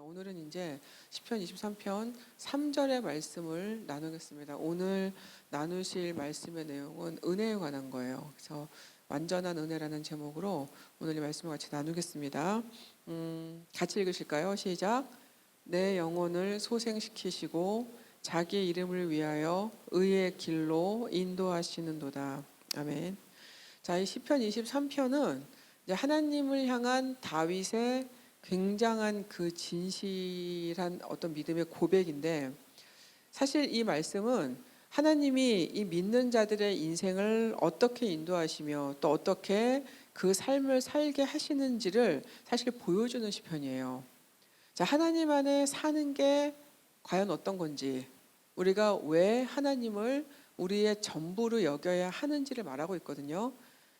오늘은 이제 시편 23편 3절의 말씀을 나누겠습니다. 오늘 나누실 말씀의 내용은 은혜에 관한 거예요. 그래서 완전한 은혜라는 제목으로 오늘 이 말씀을 같이 나누겠습니다. 같이 읽으실까요? 시작. 내 영혼을 소생시키시고 자기 이름을 위하여 의의 길로 인도하시는도다. 아멘. 자, 이 시편 23편은 이제 하나님을 향한 다윗의 굉장한 그 진실한 어떤 믿음의 고백인데, 사실 이 말씀은 하나님이 이 믿는 자들의 인생을 어떻게 인도하시며 또 어떻게 그 삶을 살게 하시는지를 사실 보여주는 시편이에요. 자, 하나님 안에 사는 게 과연 어떤 건지, 우리가 왜 하나님을 우리의 전부로 여겨야 하는지를 말하고 있거든요.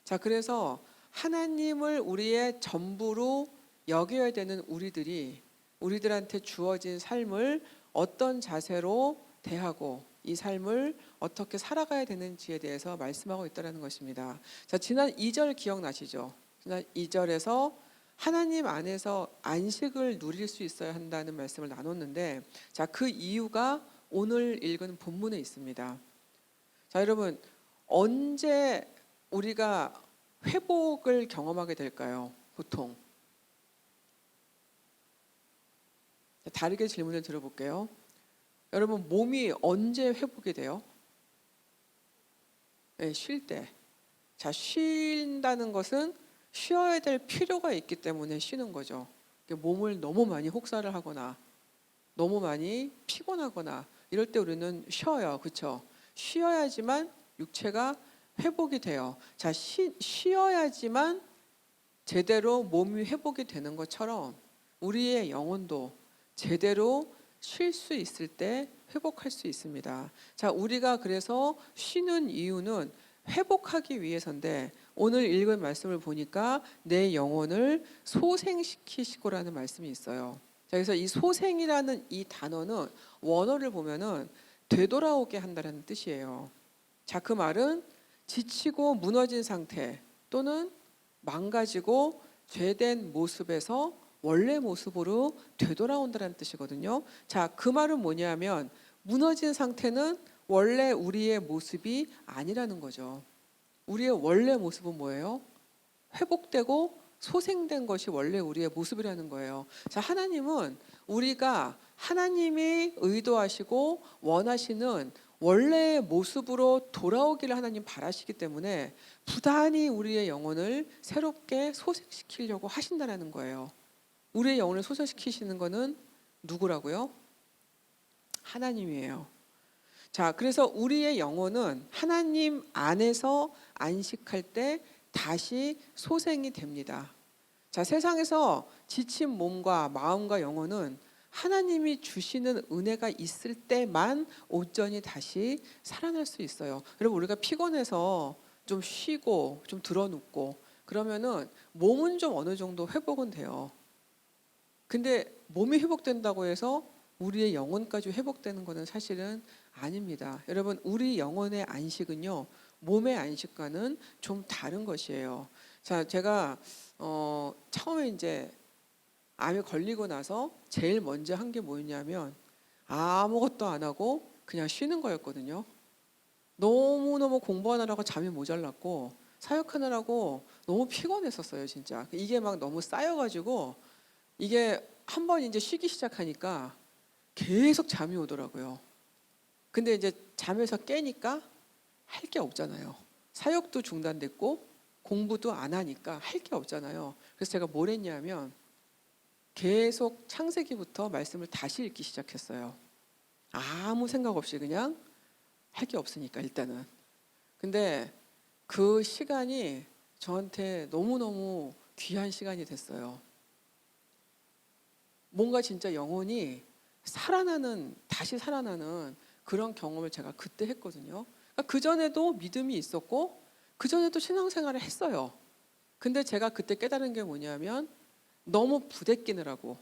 자, 그래서 하나님을 우리의 전부로 여겨야 되는 우리들한테 주어진 삶을 어떤 자세로 대하고 이 삶을 어떻게 살아가야 되는지에 대해서 말씀하고 있다는 것입니다. 자, 지난 2절 기억나시죠? 지난 2절에서 하나님 안에서 안식을 누릴 수 있어야 한다는 말씀을 나눴는데, 자, 그 이유가 오늘 읽은 본문에 있습니다. 자, 여러분, 언제 우리가 회복을 경험하게 될까요? 보통. 다르게 질문을 드려볼게요. 여러분, 몸이 언제 회복이 돼요? 네, 쉴 때. 자, 쉰다는 것은 쉬어야 될 필요가 있기 때문에 쉬는 거죠. 몸을 너무 많이 혹사를 하거나 너무 많이 피곤하거나 이럴 때 우리는 쉬어요. 그렇죠? 쉬어야지만 육체가 회복이 돼요. 자, 쉬어야지만 제대로 몸이 회복이 되는 것처럼 우리의 영혼도 제대로 쉴 수 있을 때 회복할 수 있습니다. 자, 우리가 그래서 쉬는 이유는 회복하기 위해서인데, 오늘 읽은 말씀을 보니까 내 영혼을 소생시키시고라는 말씀이 있어요. 자, 그래서 이 소생이라는 이 단어는 원어를 보면은 되돌아오게 한다는 뜻이에요. 자, 그 말은 지치고 무너진 상태 또는 망가지고 죄된 모습에서 원래 모습으로 되돌아온다는 뜻이거든요. 자, 그 말은 뭐냐면 무너진 상태는 원래 우리의 모습이 아니라는 거죠. 우리의 원래 모습은 뭐예요? 회복되고 소생된 것이 원래 우리의 모습이라는 거예요. 자, 하나님은 우리가 하나님이 의도하시고 원하시는 원래의 모습으로 돌아오기를 하나님 바라시기 때문에 부단히 우리의 영혼을 새롭게 소생시키려고 하신다는 거예요. 우리의 영혼을 소생시키시는 것은 누구라고요? 하나님이에요. 자, 그래서 우리의 영혼은 하나님 안에서 안식할 때 다시 소생이 됩니다. 자, 세상에서 지친 몸과 마음과 영혼은 하나님이 주시는 은혜가 있을 때만 온전히 다시 살아날 수 있어요. 여러분, 우리가 피곤해서 좀 쉬고 좀 드러눕고 그러면은 몸은 좀 어느 정도 회복은 돼요. 근데 몸이 회복된다고 해서 우리의 영혼까지 회복되는 것은 사실은 아닙니다. 여러분, 우리 영혼의 안식은요, 몸의 안식과는 좀 다른 것이에요. 자, 제가 처음에 이제 암에 걸리고 나서 제일 먼저 한 게 뭐였냐면 아무것도 안 하고 그냥 쉬는 거였거든요. 너무너무 공부하느라고 잠이 모자랐고 사역하느라고 너무 피곤했었어요, 진짜. 이게 막 너무 쌓여가지고 이게 한번 이제 쉬기 시작하니까 계속 잠이 오더라고요. 근데 이제 잠에서 깨니까 할 게 없잖아요. 사역도 중단됐고 공부도 안 하니까 할 게 없잖아요. 그래서 제가 뭘 했냐면 계속 창세기부터 말씀을 다시 읽기 시작했어요. 아무 생각 없이 그냥 할 게 없으니까 일단은. 근데 그 시간이 저한테 너무너무 귀한 시간이 됐어요. 뭔가 진짜 영혼이 다시 살아나는 그런 경험을 제가 그때 했거든요. 그 전에도 믿음이 있었고 그 전에도 신앙생활을 했어요. 근데 제가 그때 깨달은 게 뭐냐면 너무 부대끼느라고,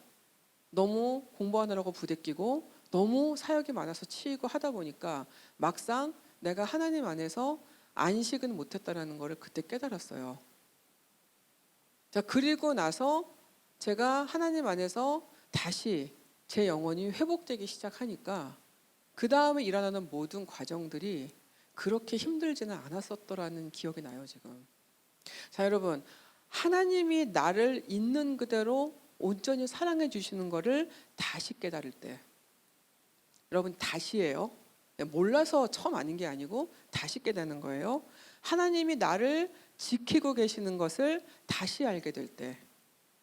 너무 공부하느라고 부대끼고 너무 사역이 많아서 치이고 하다 보니까 막상 내가 하나님 안에서 안식은 못했다라는 것을 그때 깨달았어요. 자, 그리고 나서 제가 하나님 안에서 다시 제 영혼이 회복되기 시작하니까 그 다음에 일어나는 모든 과정들이 그렇게 힘들지는 않았었더라는 기억이 나요, 지금. 자, 여러분, 하나님이 나를 있는 그대로 온전히 사랑해 주시는 거를 다시 깨달을 때, 여러분 다시예요. 몰라서 처음 아는 게 아니고 다시 깨닫는 거예요. 하나님이 나를 지키고 계시는 것을 다시 알게 될 때,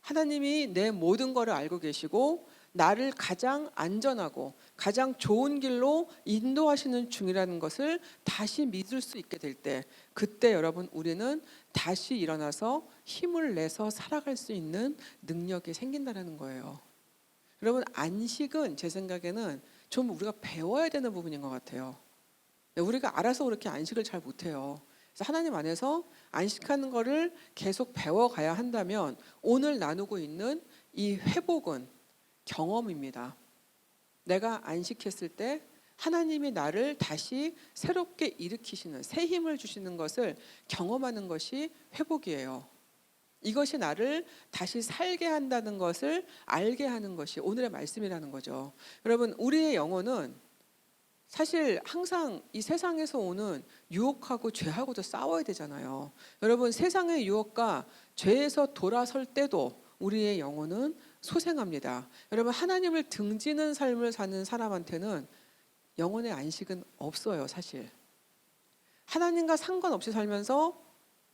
하나님이 내 모든 것을 알고 계시고 나를 가장 안전하고 가장 좋은 길로 인도하시는 중이라는 것을 다시 믿을 수 있게 될 때, 그때 여러분 우리는 다시 일어나서 힘을 내서 살아갈 수 있는 능력이 생긴다는 거예요. 여러분, 안식은 제 생각에는 좀 우리가 배워야 되는 부분인 것 같아요. 우리가 알아서 그렇게 안식을 잘 못해요. 그래서 하나님 안에서 안식하는 거를 계속 배워가야 한다면 오늘 나누고 있는 이 회복은 경험입니다. 내가 안식했을 때 하나님이 나를 다시 새롭게 일으키시는, 새 힘을 주시는 것을 경험하는 것이 회복이에요. 이것이 나를 다시 살게 한다는 것을 알게 하는 것이 오늘의 말씀이라는 거죠. 여러분, 우리의 영혼은 사실 항상 이 세상에서 오는 유혹하고 죄하고도 싸워야 되잖아요. 여러분, 세상의 유혹과 죄에서 돌아설 때도 우리의 영혼은 소생합니다. 여러분, 하나님을 등지는 삶을 사는 사람한테는 영혼의 안식은 없어요, 사실. 하나님과 상관없이 살면서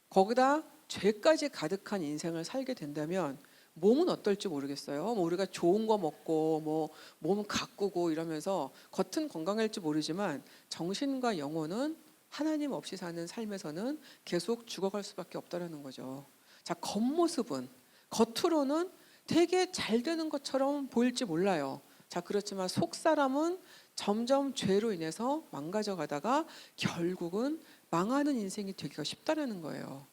거기다 죄까지 가득한 인생을 살게 된다면 몸은 어떨지 모르겠어요. 뭐 우리가 좋은 거 먹고 뭐 몸 가꾸고 이러면서 겉은 건강할지 모르지만 정신과 영혼은 하나님 없이 사는 삶에서는 계속 죽어갈 수밖에 없다라는 거죠. 자, 겉모습은 겉으로는 되게 잘 되는 것처럼 보일지 몰라요. 자, 그렇지만 속 사람은 점점 죄로 인해서 망가져 가다가 결국은 망하는 인생이 되기가 쉽다라는 거예요.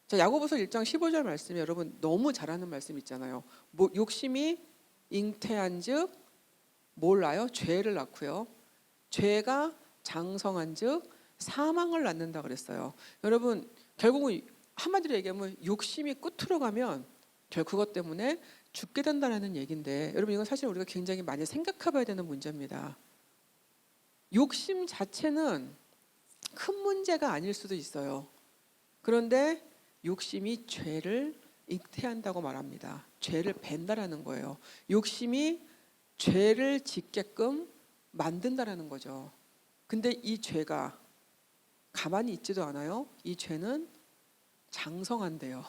자, 야고보서 1장 15절 말씀에 여러분 너무 잘하는 말씀 있잖아요. 뭐 욕심이 잉태한즉 몰라요? 죄를 낳고요. 죄가 장성한즉 사망을 낳는다 그랬어요. 여러분, 결국은 한마디로 얘기하면 욕심이 끝으로 가면 결국 그것 때문에 죽게 된다는 얘기인데, 여러분 이건 사실 우리가 굉장히 많이 생각해봐야 되는 문제입니다. 욕심 자체는 큰 문제가 아닐 수도 있어요. 그런데 욕심이 죄를 잉태한다고 말합니다. 죄를 벤다라는 거예요. 욕심이 죄를 짓게끔 만든다라는 거죠. 근데 이 죄가 가만히 있지도 않아요. 이 죄는 장성한대요.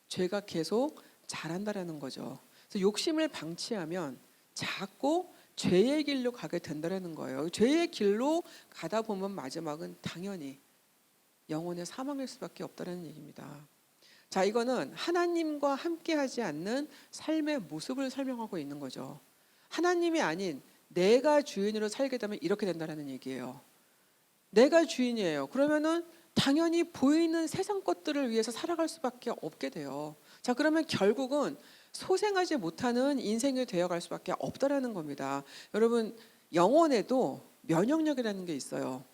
죄가 계속 자란다라는 거죠. 그래서 욕심을 방치하면 자꾸 죄의 길로 가게 된다라는 거예요. 죄의 길로 가다 보면 마지막은 당연히 영혼의 사망일 수밖에 없다는 얘기입니다. 자, 이거는 하나님과 함께하지 않는 삶의 모습을 설명하고 있는 거죠. 하나님이 아닌 내가 주인으로 살게 되면 이렇게 된다는 얘기예요. 내가 주인이에요. 그러면은 당연히 보이는 세상 것들을 위해서 살아갈 수밖에 없게 돼요. 자, 그러면 결국은 소생하지 못하는 인생이 되어갈 수밖에 없다라는 겁니다. 여러분, 영혼에도 면역력이라는 게 있어요.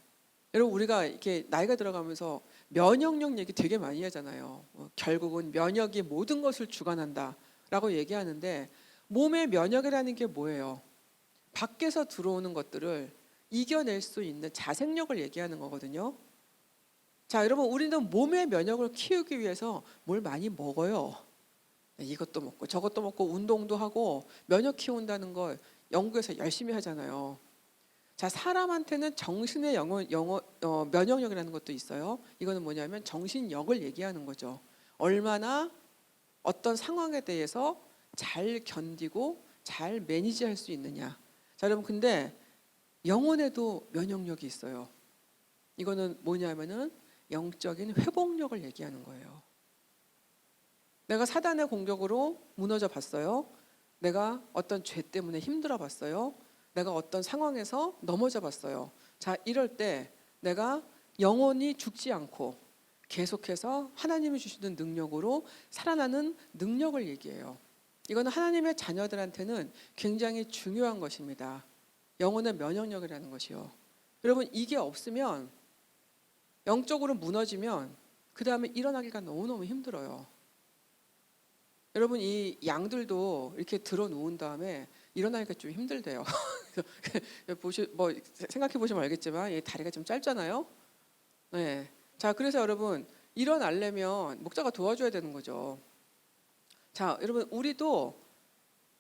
여러분, 우리가 이렇게 나이가 들어가면서 면역력 얘기 되게 많이 하잖아요. 결국은 면역이 모든 것을 주관한다라고 얘기하는데, 몸의 면역이라는 게 뭐예요? 밖에서 들어오는 것들을 이겨낼 수 있는 자생력을 얘기하는 거거든요. 자, 여러분, 우리는 몸의 면역을 키우기 위해서 뭘 많이 먹어요. 이것도 먹고 저것도 먹고 운동도 하고 면역 키운다는 걸 연구에서 열심히 하잖아요. 자, 사람한테는 정신의 면역력이라는 것도 있어요. 이거는 뭐냐면 정신력을 얘기하는 거죠. 얼마나 어떤 상황에 대해서 잘 견디고 잘 매니지할 수 있느냐. 자, 여러분, 근데 영혼에도 면역력이 있어요. 이거는 뭐냐면은 영적인 회복력을 얘기하는 거예요. 내가 사단의 공격으로 무너져 봤어요. 내가 어떤 죄 때문에 힘들어 봤어요. 내가 어떤 상황에서 넘어져 봤어요. 자, 이럴 때 내가 영원히 죽지 않고 계속해서 하나님이 주시는 능력으로 살아나는 능력을 얘기해요. 이거는 하나님의 자녀들한테는 굉장히 중요한 것입니다. 영혼의 면역력이라는 것이요. 여러분, 이게 없으면 영적으로 무너지면 그 다음에 일어나기가 너무너무 힘들어요. 여러분 이 양들도 이렇게 들어 놓은 다음에 일어나니까 좀 힘들대요. 뭐 생각해 보시면 알겠지만 이 다리가 좀 짧잖아요. 네. 자, 그래서 여러분 일어나려면 목자가 도와줘야 되는 거죠. 자, 여러분 우리도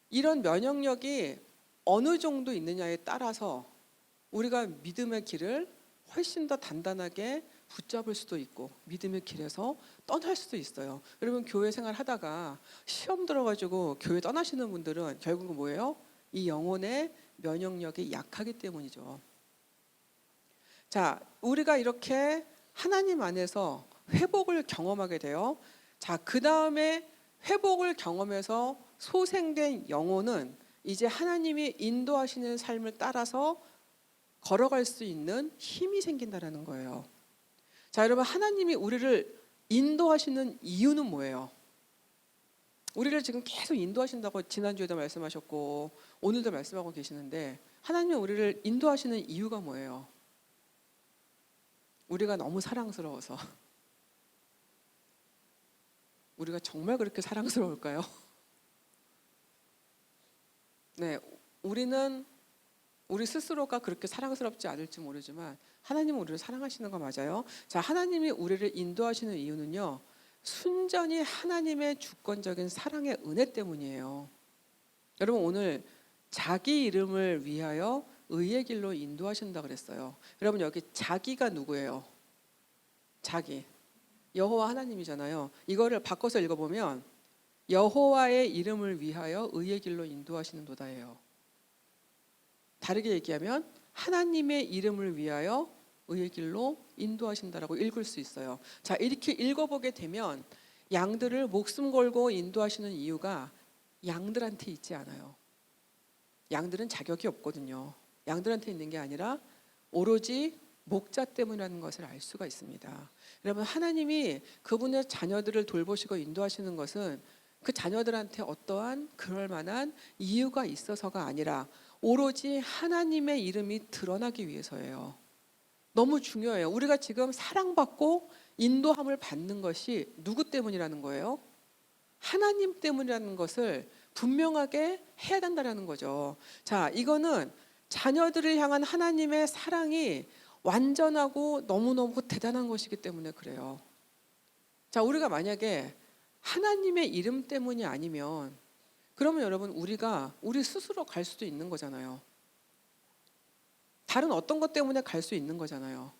이런 면역력이 어느 정도 있느냐에 따라서 우리가 믿음의 길을 훨씬 더 단단하게 붙잡을 수도 있고 믿음의 길에서 떠날 수도 있어요. 여러분 교회 생활 하다가 시험 들어가지고 교회 떠나시는 분들은 결국은 뭐예요? 이 영혼의 면역력이 약하기 때문이죠. 자, 우리가 이렇게 하나님 안에서 회복을 경험하게 돼요. 자, 그 다음에 회복을 경험해서 소생된 영혼은 이제 하나님이 인도하시는 삶을 따라서 걸어갈 수 있는 힘이 생긴다라는 거예요. 자, 여러분 하나님이 우리를 인도하시는 이유는 뭐예요? 우리를 지금 계속 인도하신다고 지난주에도 말씀하셨고 오늘도 말씀하고 계시는데 하나님이 우리를 인도하시는 이유가 뭐예요? 우리가 너무 사랑스러워서. 우리가 정말 그렇게 사랑스러울까요? 네, 우리 스스로가 그렇게 사랑스럽지 않을지 모르지만 하나님은 우리를 사랑하시는 거 맞아요. 자, 하나님이 우리를 인도하시는 이유는요, 순전히 하나님의 주권적인 사랑의 은혜 때문이에요. 여러분 오늘 자기 이름을 위하여 의의 길로 인도하신다 그랬어요. 여러분 여기 자기가 누구예요? 자기. 여호와 하나님이잖아요. 이거를 바꿔서 읽어보면 여호와의 이름을 위하여 의의 길로 인도하시는도다예요. 다르게 얘기하면 하나님의 이름을 위하여 의의 길로 인도하신다라고 읽을 수 있어요. 자, 이렇게 읽어보게 되면 양들을 목숨 걸고 인도하시는 이유가 양들한테 있지 않아요. 양들은 자격이 없거든요. 양들한테 있는 게 아니라 오로지 목자 때문이라는 것을 알 수가 있습니다. 여러분 하나님이 그분의 자녀들을 돌보시고 인도하시는 것은 그 자녀들한테 어떠한 그럴 만한 이유가 있어서가 아니라 오로지 하나님의 이름이 드러나기 위해서예요. 너무 중요해요. 우리가 지금 사랑받고 인도함을 받는 것이 누구 때문이라는 거예요? 하나님 때문이라는 것을 분명하게 해야 된다는 거죠. 자, 이거는 자녀들을 향한 하나님의 사랑이 완전하고 너무너무 대단한 것이기 때문에 그래요. 자, 우리가 만약에 하나님의 이름 때문이 아니면 그러면 여러분 우리 스스로 갈 수도 있는 거잖아요. 다른 어떤 것 때문에 갈 수 있는 거잖아요.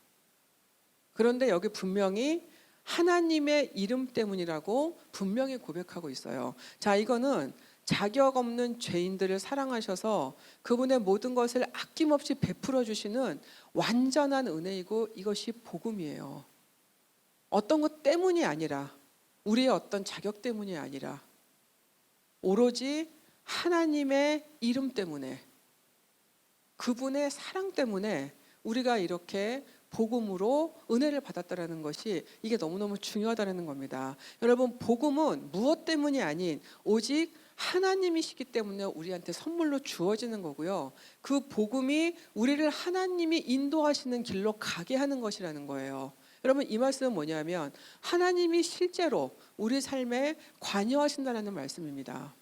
그런데 여기 분명히 하나님의 이름 때문이라고 분명히 고백하고 있어요. 자, 이거는 자격 없는 죄인들을 사랑하셔서 그분의 모든 것을 아낌없이 베풀어 주시는 완전한 은혜이고 이것이 복음이에요. 어떤 것 때문이 아니라 우리의 어떤 자격 때문이 아니라 오로지 하나님의 이름 때문에 그분의 사랑 때문에 우리가 이렇게 복음으로 은혜를 받았다라는 것이 이게 너무너무 중요하다는 겁니다. 여러분 복음은 무엇 때문이 아닌 오직 하나님이시기 때문에 우리한테 선물로 주어지는 거고요. 그 복음이 우리를 하나님이 인도하시는 길로 가게 하는 것이라는 거예요. 여러분 이 말씀은 뭐냐면 하나님이 실제로 우리 삶에 관여하신다는 말씀입니다.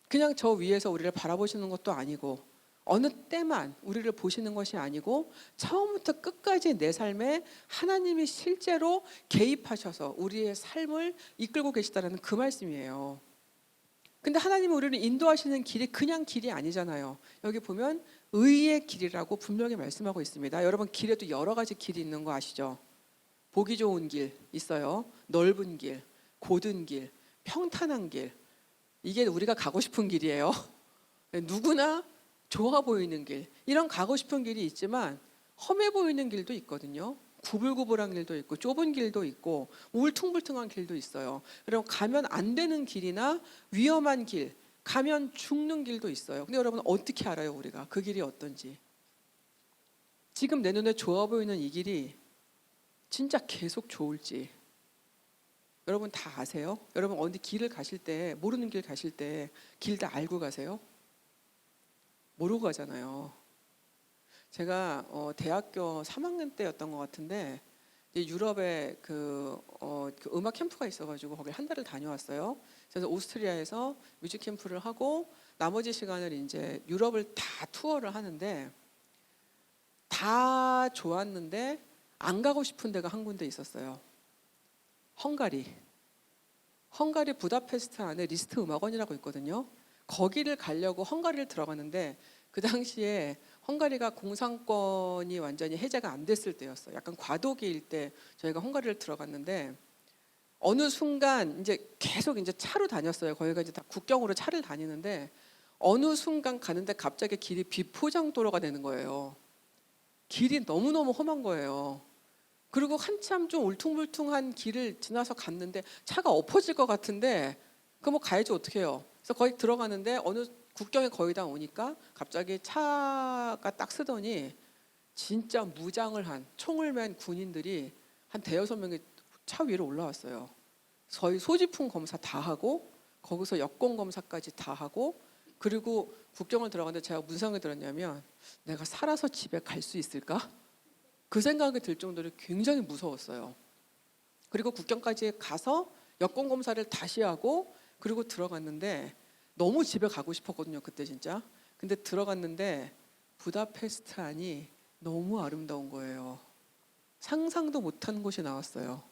그냥 저 위에서 우리를 바라보시는 것도 아니고 어느 때만 우리를 보시는 것이 아니고 처음부터 끝까지 내 삶에 하나님이 실제로 개입하셔서 우리의 삶을 이끌고 계시다는 그 말씀이에요. 근데 하나님이 우리를 인도하시는 길이 그냥 길이 아니잖아요. 여기 보면 의의 길이라고 분명히 말씀하고 있습니다. 여러분 길에도 여러 가지 길이 있는 거 아시죠? 보기 좋은 길 있어요. 넓은 길, 곧은 길, 평탄한 길. 이게 우리가 가고 싶은 길이에요. 누구나 좋아 보이는 길, 이런 가고 싶은 길이 있지만 험해 보이는 길도 있거든요. 구불구불한 길도 있고 좁은 길도 있고 울퉁불퉁한 길도 있어요. 여러분 가면 안 되는 길이나 위험한 길, 가면 죽는 길도 있어요. 근데 여러분 어떻게 알아요 우리가 그 길이 어떤지? 지금 내 눈에 좋아 보이는 이 길이 진짜 계속 좋을지 여러분 다 아세요? 여러분 어디 길을 가실 때 모르는 길 가실 때 길 다 알고 가세요? 모르고 가잖아요. 제가 대학교 3학년 때였던 것 같은데 유럽에 그 음악 캠프가 있어가지고 거기 한 달을 다녀왔어요. 저는 오스트리아에서 뮤직 캠프를 하고 나머지 시간을 이제 유럽을 다 투어를 하는데 다 좋았는데 안 가고 싶은 데가 한 군데 있었어요. 헝가리. 헝가리 부다페스트 안에 리스트 음악원이라고 있거든요. 거기를 가려고 헝가리를 들어갔는데 그 당시에 헝가리가 공산권이 완전히 해제가 안 됐을 때였어요. 약간 과도기일 때 저희가 헝가리를 들어갔는데 어느 순간 이제 계속 이제 차로 다녔어요. 거기가 이제 다 국경으로 차를 다니는데 어느 순간 가는데 갑자기 길이 비포장도로가 되는 거예요. 길이 너무너무 험한 거예요. 그리고 한참 좀 울퉁불퉁한 길을 지나서 갔는데 차가 엎어질 것 같은데 그 뭐 가야지 어떻게 해요. 그래서 거기 들어가는데 어느 국경에 거의 다 오니까 갑자기 차가 딱 쓰더니 진짜 무장을 한 총을 맨 군인들이 한 대여섯 명이 차 위로 올라왔어요. 저희 소지품 검사 다 하고 거기서 여권 검사까지 다 하고 그리고 국경을 들어갔는데 제가 무슨 생각이 들었냐면 내가 살아서 집에 갈 수 있을까? 그 생각이 들 정도로 굉장히 무서웠어요. 그리고 국경까지 가서 여권 검사를 다시 하고 그리고 들어갔는데 너무 집에 가고 싶었거든요. 그때 진짜. 근데 들어갔는데 부다페스트 안이 너무 아름다운 거예요. 상상도 못한 곳이 나왔어요.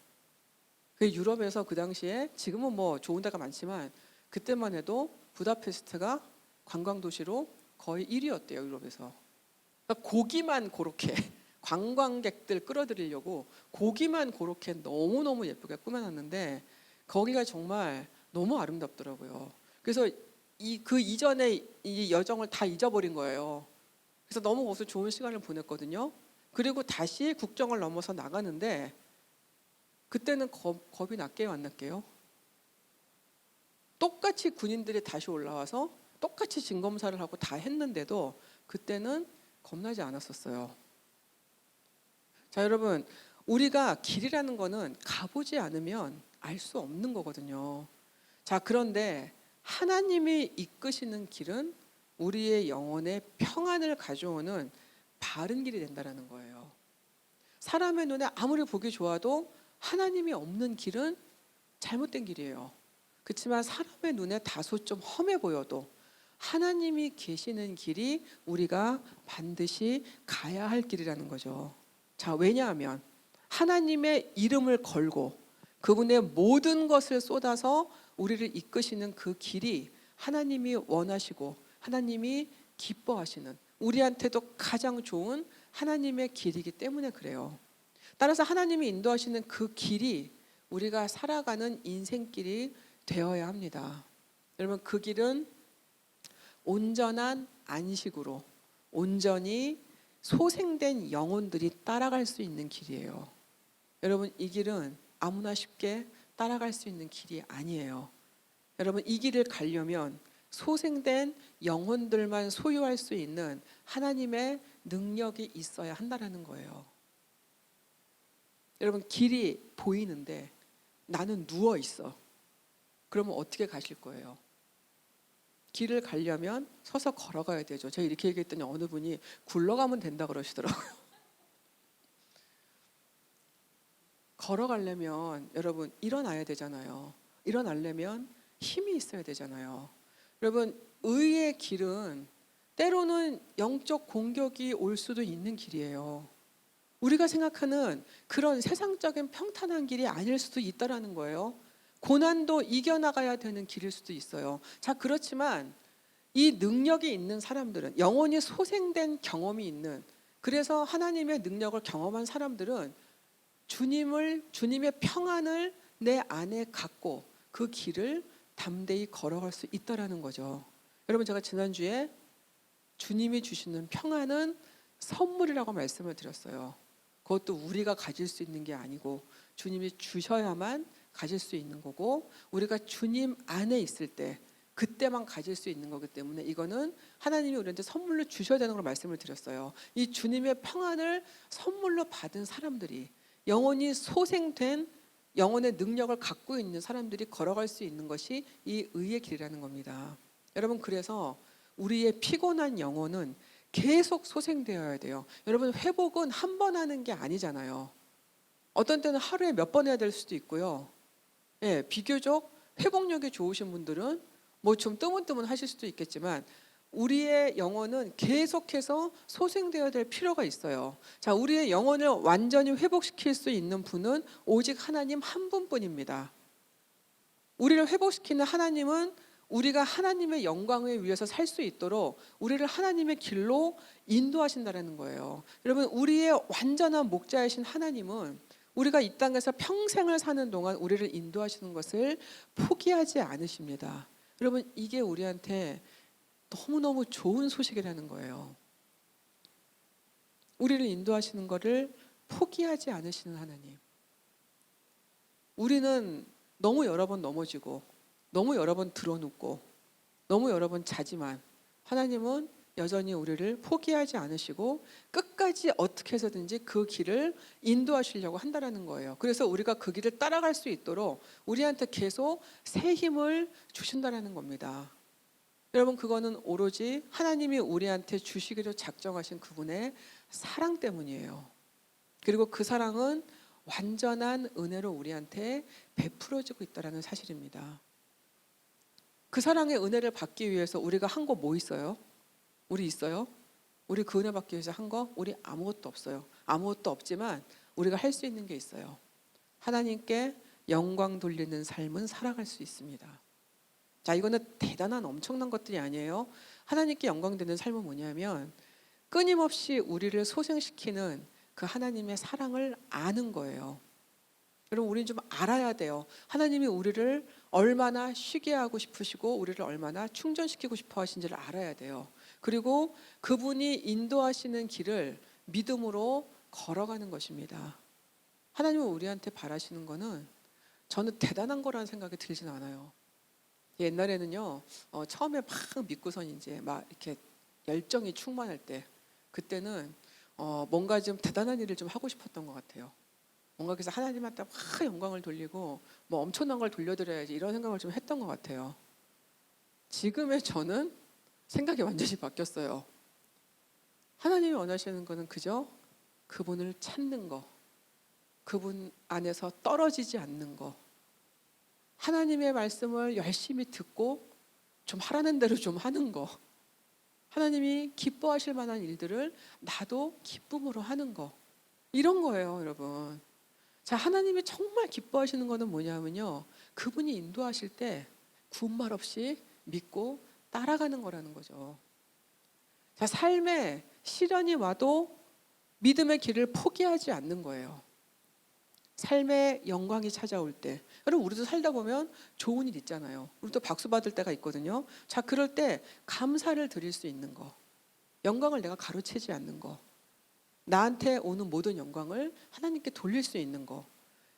그 유럽에서 그 당시에 지금은 뭐 좋은 데가 많지만 그때만 해도 부다페스트가 관광 도시로 거의 1위였대요. 유럽에서. 그러니까 고기만 그렇게 관광객들 끌어들이려고 고기만 그렇게 너무너무 예쁘게 꾸며놨는데 거기가 정말 너무 아름답더라고요. 그래서 그 이전에 이 여정을 다 잊어버린 거예요. 그래서 너무 거기서 좋은 시간을 보냈거든요. 그리고 다시 국경을 넘어서 나가는데 그때는 겁이 났게요, 안 났게요? 똑같이 군인들이 다시 올라와서 똑같이 진검사를 하고 다 했는데도 그때는 겁나지 않았었어요. 자, 여러분, 우리가 길이라는 거는 가보지 않으면 알 수 없는 거거든요. 자, 그런데 하나님이 이끄시는 길은 우리의 영혼의 평안을 가져오는 바른 길이 된다는 거예요. 사람의 눈에 아무리 보기 좋아도 하나님이 없는 길은 잘못된 길이에요. 그렇지만 사람의 눈에 다소 좀 험해 보여도 하나님이 계시는 길이 우리가 반드시 가야 할 길이라는 거죠. 자, 왜냐하면 하나님의 이름을 걸고 그분의 모든 것을 쏟아서 우리를 이끄시는 그 길이 하나님이 원하시고 하나님이 기뻐하시는 우리한테도 가장 좋은 하나님의 길이기 때문에 그래요. 따라서 하나님이 인도하시는 그 길이 우리가 살아가는 인생길이 되어야 합니다. 여러분, 그 길은 온전한 안식으로 온전히 소생된 영혼들이 따라갈 수 있는 길이에요. 여러분, 이 길은 아무나 쉽게 따라갈 수 있는 길이 아니에요. 여러분, 이 길을 가려면 소생된 영혼들만 소유할 수 있는 하나님의 능력이 있어야 한다는 거예요. 여러분, 길이 보이는데 나는 누워 있어. 그러면 어떻게 가실 거예요? 길을 가려면 서서 걸어가야 되죠. 제가 이렇게 얘기했더니 어느 분이 굴러가면 된다 그러시더라고요. 걸어가려면 여러분 일어나야 되잖아요. 일어나려면 힘이 있어야 되잖아요. 여러분, 의의 길은 때로는 영적 공격이 올 수도 있는 길이에요. 우리가 생각하는 그런 세상적인 평탄한 길이 아닐 수도 있다라는 거예요. 고난도 이겨나가야 되는 길일 수도 있어요. 자, 그렇지만 이 능력이 있는 사람들은 영혼이 소생된 경험이 있는 그래서 하나님의 능력을 경험한 사람들은 주님의 평안을 내 안에 갖고 그 길을 담대히 걸어갈 수 있다라는 거죠. 여러분, 제가 지난주에 주님이 주시는 평안은 선물이라고 말씀을 드렸어요. 그것도 우리가 가질 수 있는 게 아니고 주님이 주셔야만 가질 수 있는 거고 우리가 주님 안에 있을 때 그때만 가질 수 있는 거기 때문에 이거는 하나님이 우리한테 선물로 주셔야 되는 걸 말씀을 드렸어요. 이 주님의 평안을 선물로 받은 사람들이 영혼이 소생된 영혼의 능력을 갖고 있는 사람들이 걸어갈 수 있는 것이 이 의의 길이라는 겁니다. 여러분, 그래서 우리의 피곤한 영혼은 계속 소생되어야 돼요. 여러분, 회복은 한 번 하는 게 아니잖아요. 어떤 때는 하루에 몇 번 해야 될 수도 있고요. 예, 비교적 회복력이 좋으신 분들은 뭐 좀 뜨문뜨문 하실 수도 있겠지만 우리의 영혼은 계속해서 소생되어야 될 필요가 있어요. 자, 우리의 영혼을 완전히 회복시킬 수 있는 분은 오직 하나님 한 분뿐입니다. 우리를 회복시키는 하나님은 우리가 하나님의 영광을 위해서 살 수 있도록 우리를 하나님의 길로 인도하신다는 거예요. 여러분, 우리의 완전한 목자이신 하나님은 우리가 이 땅에서 평생을 사는 동안 우리를 인도하시는 것을 포기하지 않으십니다. 여러분, 이게 우리한테 너무너무 좋은 소식이라는 거예요. 우리를 인도하시는 것을 포기하지 않으시는 하나님. 우리는 너무 여러 번 넘어지고 너무 여러 번 드러눕고 너무 여러 번 자지만 하나님은 여전히 우리를 포기하지 않으시고 끝까지 어떻게 해서든지 그 길을 인도하시려고 한다는 거예요. 그래서 우리가 그 길을 따라갈 수 있도록 우리한테 계속 새 힘을 주신다는 겁니다. 여러분, 그거는 오로지 하나님이 우리한테 주시기로 작정하신 그분의 사랑 때문이에요. 그리고 그 사랑은 완전한 은혜로 우리한테 베풀어지고 있다는 사실입니다. 그 사랑의 은혜를 받기 위해서 우리가 한 거 뭐 있어요? 우리 있어요? 우리 그 은혜 받기 위해서 한 거? 우리 아무것도 없어요. 아무것도 없지만 우리가 할 수 있는 게 있어요. 하나님께 영광 돌리는 삶은 살아갈 수 있습니다. 자, 이거는 대단한 엄청난 것들이 아니에요. 하나님께 영광 되는 삶은 뭐냐면 끊임없이 우리를 소생시키는 그 하나님의 사랑을 아는 거예요. 여러분, 우리는 좀 알아야 돼요. 하나님이 우리를 얼마나 쉬게 하고 싶으시고 우리를 얼마나 충전시키고 싶어 하신지를 알아야 돼요. 그리고 그분이 인도하시는 길을 믿음으로 걸어가는 것입니다. 하나님은 우리한테 바라시는 거는 저는 대단한 거라는 생각이 들진 않아요. 옛날에는요, 처음에 막 믿고선 이제 막 이렇게 열정이 충만할 때, 그때는 뭔가 좀 대단한 일을 좀 하고 싶었던 것 같아요. 뭔가 그래서 하나님한테 막 영광을 돌리고 뭐 엄청난 걸 돌려드려야지 이런 생각을 좀 했던 것 같아요. 지금의 저는 생각이 완전히 바뀌었어요. 하나님이 원하시는 거는 그저 그분을 찾는 거, 그분 안에서 떨어지지 않는 거, 하나님의 말씀을 열심히 듣고 좀 하라는 대로 좀 하는 거, 하나님이 기뻐하실 만한 일들을 나도 기쁨으로 하는 거, 이런 거예요, 여러분. 자, 하나님이 정말 기뻐하시는 거는 뭐냐면요, 그분이 인도하실 때 군말 없이 믿고 따라가는 거라는 거죠. 자, 삶에 시련이 와도 믿음의 길을 포기하지 않는 거예요. 삶의 영광이 찾아올 때, 여러분, 우리도 살다 보면 좋은 일 있잖아요. 우리도 박수 받을 때가 있거든요. 자, 그럴 때 감사를 드릴 수 있는 거, 영광을 내가 가로채지 않는 거, 나한테 오는 모든 영광을 하나님께 돌릴 수 있는 거,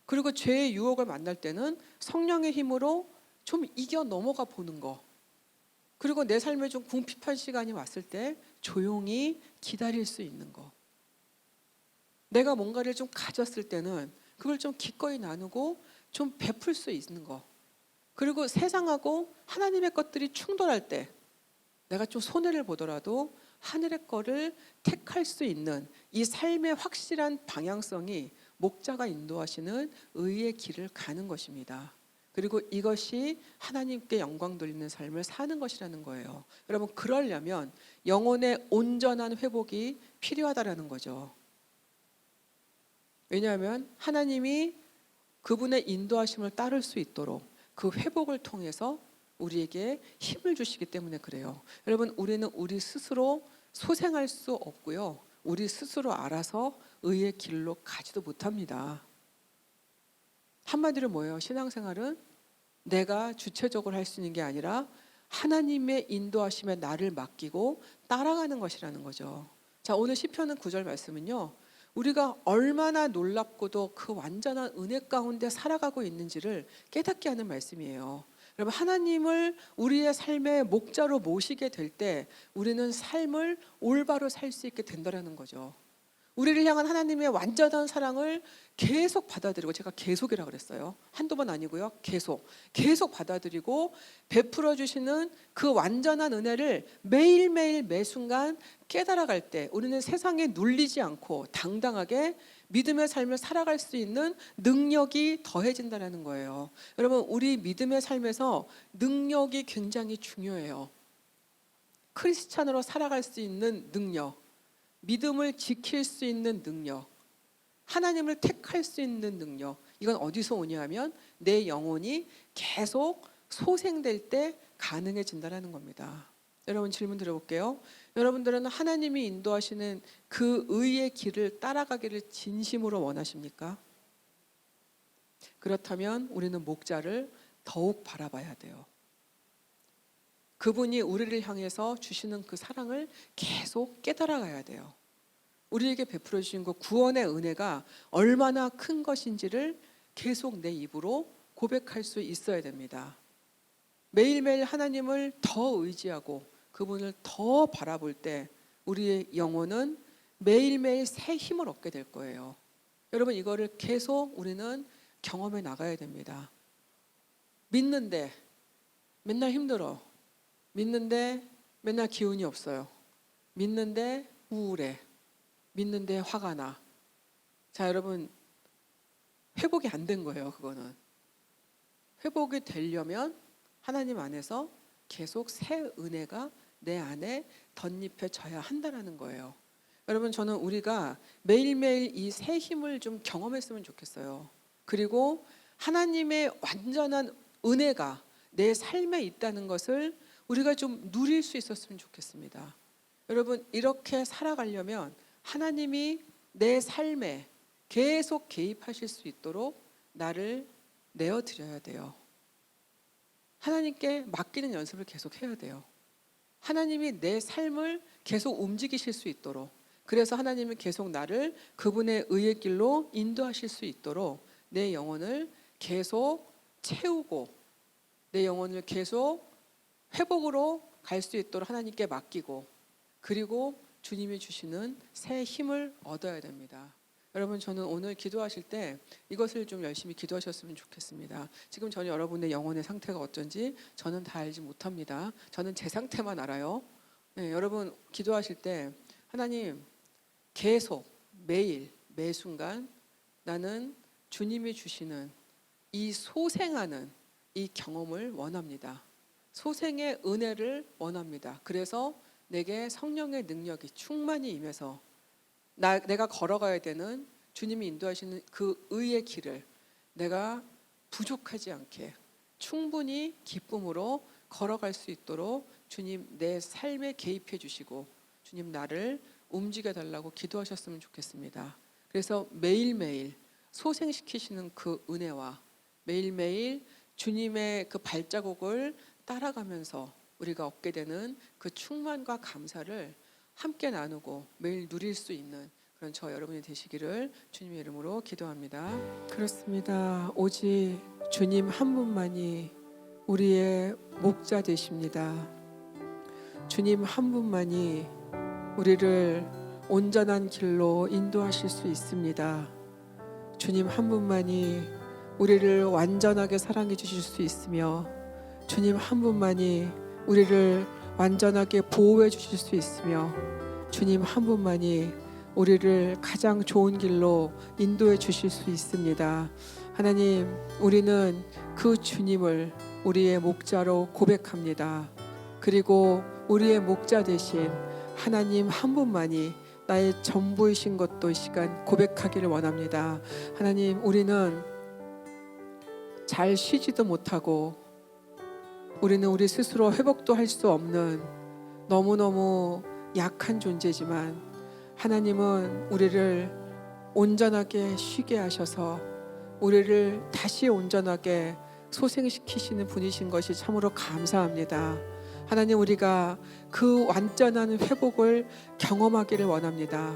그리고 죄의 유혹을 만날 때는 성령의 힘으로 좀 이겨 넘어가 보는 거, 그리고 내 삶에 좀 궁핍한 시간이 왔을 때 조용히 기다릴 수 있는 거, 내가 뭔가를 좀 가졌을 때는 그걸 좀 기꺼이 나누고 좀 베풀 수 있는 거, 그리고 세상하고 하나님의 것들이 충돌할 때 내가 좀 손해를 보더라도 하늘의 거를 택할 수 있는 이 삶의 확실한 방향성이 목자가 인도하시는 의의 길을 가는 것입니다. 그리고 이것이 하나님께 영광 돌리는 삶을 사는 것이라는 거예요. 여러분, 그러려면 영혼의 온전한 회복이 필요하다라는 거죠. 왜냐하면 하나님이 그분의 인도하심을 따를 수 있도록 그 회복을 통해서 우리에게 힘을 주시기 때문에 그래요. 여러분, 우리는 우리 스스로 소생할 수 없고요, 우리 스스로 알아서 의의 길로 가지도 못합니다. 한마디로 뭐예요? 신앙생활은 내가 주체적으로 할 수 있는 게 아니라 하나님의 인도하심에 나를 맡기고 따라가는 것이라는 거죠. 자, 오늘 시편은 9절 말씀은요, 우리가 얼마나 놀랍고도 그 완전한 은혜 가운데 살아가고 있는지를 깨닫게 하는 말씀이에요. 여러분, 하나님을 우리의 삶의 목자로 모시게 될 때 우리는 삶을 올바로 살 수 있게 된다는 거죠. 우리를 향한 하나님의 완전한 사랑을 계속 받아들이고, 제가 계속이라고 그랬어요. 한두 번 아니고요. 계속 받아들이고 베풀어 주시는 그 완전한 은혜를 매일매일 매순간 깨달아갈 때 우리는 세상에 눌리지 않고 당당하게 믿음의 삶을 살아갈 수 있는 능력이 더해진다는 거예요. 여러분, 우리 믿음의 삶에서 능력이 굉장히 중요해요. 크리스찬으로 살아갈 수 있는 능력, 믿음을 지킬 수 있는 능력, 하나님을 택할 수 있는 능력, 이건 어디서 오냐 하면 내 영혼이 계속 소생될 때 가능해진다는 겁니다. 여러분, 질문 드려볼게요. 여러분들은 하나님이 인도하시는 그 의의 길을 따라가기를 진심으로 원하십니까? 그렇다면 우리는 목자를 더욱 바라봐야 돼요. 그분이 우리를 향해서 주시는 그 사랑을 계속 깨달아가야 돼요. 우리에게 베풀어 주신 그 구원의 은혜가 얼마나 큰 것인지를 계속 내 입으로 고백할 수 있어야 됩니다. 매일매일 하나님을 더 의지하고 그분을 더 바라볼 때 우리의 영혼은 매일매일 새 힘을 얻게 될 거예요. 여러분, 이거를 계속 우리는 경험해 나가야 됩니다. 믿는데 맨날 힘들어. 믿는데 맨날 기운이 없어요. 믿는데 우울해. 믿는데 화가 나. 자, 여러분, 회복이 안 된 거예요. 그거는 회복이 되려면 하나님 안에서 계속 새 은혜가 내 안에 덧입혀져야 한다는 거예요. 여러분, 저는 우리가 매일매일 이 새 힘을 좀 경험했으면 좋겠어요. 그리고 하나님의 완전한 은혜가 내 삶에 있다는 것을 우리가 좀 누릴 수 있었으면 좋겠습니다. 여러분, 이렇게 살아가려면 하나님이 내 삶에 계속 개입하실 수 있도록 나를 내어드려야 돼요. 하나님께 맡기는 연습을 계속 해야 돼요. 하나님이 내 삶을 계속 움직이실 수 있도록, 그래서 하나님은 계속 나를 그분의 의의 길로 인도하실 수 있도록 내 영혼을 계속 채우고 내 영혼을 계속 회복으로 갈 수 있도록 하나님께 맡기고, 그리고 주님이 주시는 새 힘을 얻어야 됩니다. 여러분, 저는 오늘 기도하실 때 이것을 좀 열심히 기도하셨으면 좋겠습니다. 지금 저는 여러분의 영혼의 상태가 어쩐지 저는 다 알지 못합니다. 저는 제 상태만 알아요. 네, 여러분 기도하실 때 하나님, 계속 매일 매 순간 나는 주님이 주시는 이 소생하는 이 경험을 원합니다. 소생의 은혜를 원합니다. 그래서 내게 성령의 능력이 충만히 임해서 내가 걸어가야 되는 주님이 인도하시는 그 의의 길을 내가 부족하지 않게 충분히 기쁨으로 걸어갈 수 있도록 주님 내 삶에 개입해 주시고 주님 나를 움직여 달라고 기도하셨으면 좋겠습니다. 그래서 매일매일 소생시키시는 그 은혜와 매일매일 주님의 그 발자국을 따라가면서 우리가 얻게 되는 그 충만과 감사를 함께 나누고 매일 누릴 수 있는 그런 저 여러분이 되시기를 주님의 이름으로 기도합니다. 그렇습니다. 오직 주님 한 분만이 우리의 목자 되십니다. 주님 한 분만이 우리를 온전한 길로 인도하실 수 있습니다. 주님 한 분만이 우리를 완전하게 사랑해 주실 수 있으며 주님 한 분만이 우리를 완전하게 보호해 주실 수 있으며 주님 한 분만이 우리를 가장 좋은 길로 인도해 주실 수 있습니다. 하나님, 우리는 그 주님을 우리의 목자로 고백합니다. 그리고 우리의 목자 되신 하나님 한 분만이 나의 전부이신 것도 이 시간 고백하기를 원합니다. 하나님, 우리는 잘 쉬지도 못하고 우리는 우리 스스로 회복도 할 수 없는 너무너무 약한 존재지만 하나님은 우리를 온전하게 쉬게 하셔서 우리를 다시 온전하게 소생시키시는 분이신 것이 참으로 감사합니다. 하나님, 우리가 그 완전한 회복을 경험하기를 원합니다.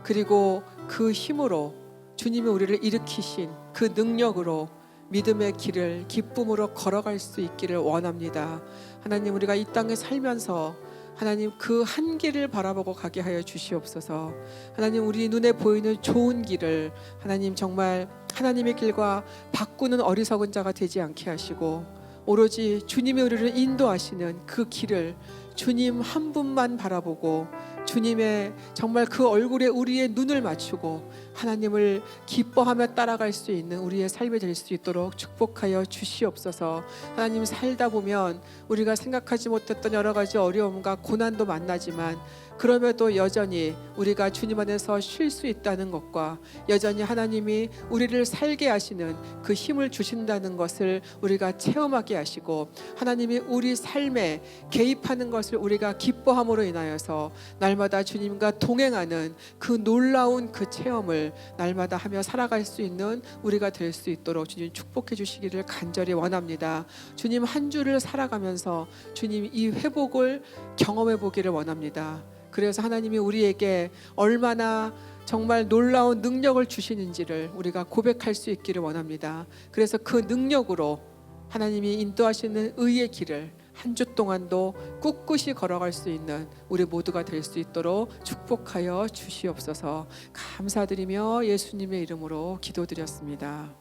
그리고 그 힘으로 주님이 우리를 일으키신 그 능력으로 믿음의 길을 기쁨으로 걸어갈 수 있기를 원합니다. 하나님, 우리가 이 땅에 살면서 하나님 그 한 길을 바라보고 가게 하여 주시옵소서. 하나님, 우리 눈에 보이는 좋은 길을 하나님 정말 하나님의 길과 바꾸는 어리석은 자가 되지 않게 하시고 오로지 주님이 우리를 인도하시는 그 길을 주님 한 분만 바라보고 주님의 정말 그 얼굴에 우리의 눈을 맞추고 하나님을 기뻐하며 따라갈 수 있는 우리의 삶이 될 수 있도록 축복하여 주시옵소서. 하나님, 살다 보면 우리가 생각하지 못했던 여러 가지 어려움과 고난도 만나지만 그럼에도 여전히 우리가 주님 안에서 쉴 수 있다는 것과 여전히 하나님이 우리를 살게 하시는 그 힘을 주신다는 것을 우리가 체험하게 하시고 하나님이 우리 삶에 개입하는 것을 우리가 기뻐함으로 인하여서 날마다 주님과 동행하는 그 놀라운 그 체험을 날마다 하며 살아갈 수 있는 우리가 될 수 있도록 주님 축복해 주시기를 간절히 원합니다. 주님 한 주를 살아가면서 주님 이 회복을 경험해 보기를 원합니다. 그래서 하나님이 우리에게 얼마나 정말 놀라운 능력을 주시는지를 우리가 고백할 수 있기를 원합니다. 그래서 그 능력으로 하나님이 인도하시는 의의 길을 한 주 동안도 꿋꿋이 걸어갈 수 있는 우리 모두가 될 수 있도록 축복하여 주시옵소서. 감사드리며 예수님의 이름으로 기도드렸습니다.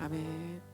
아멘.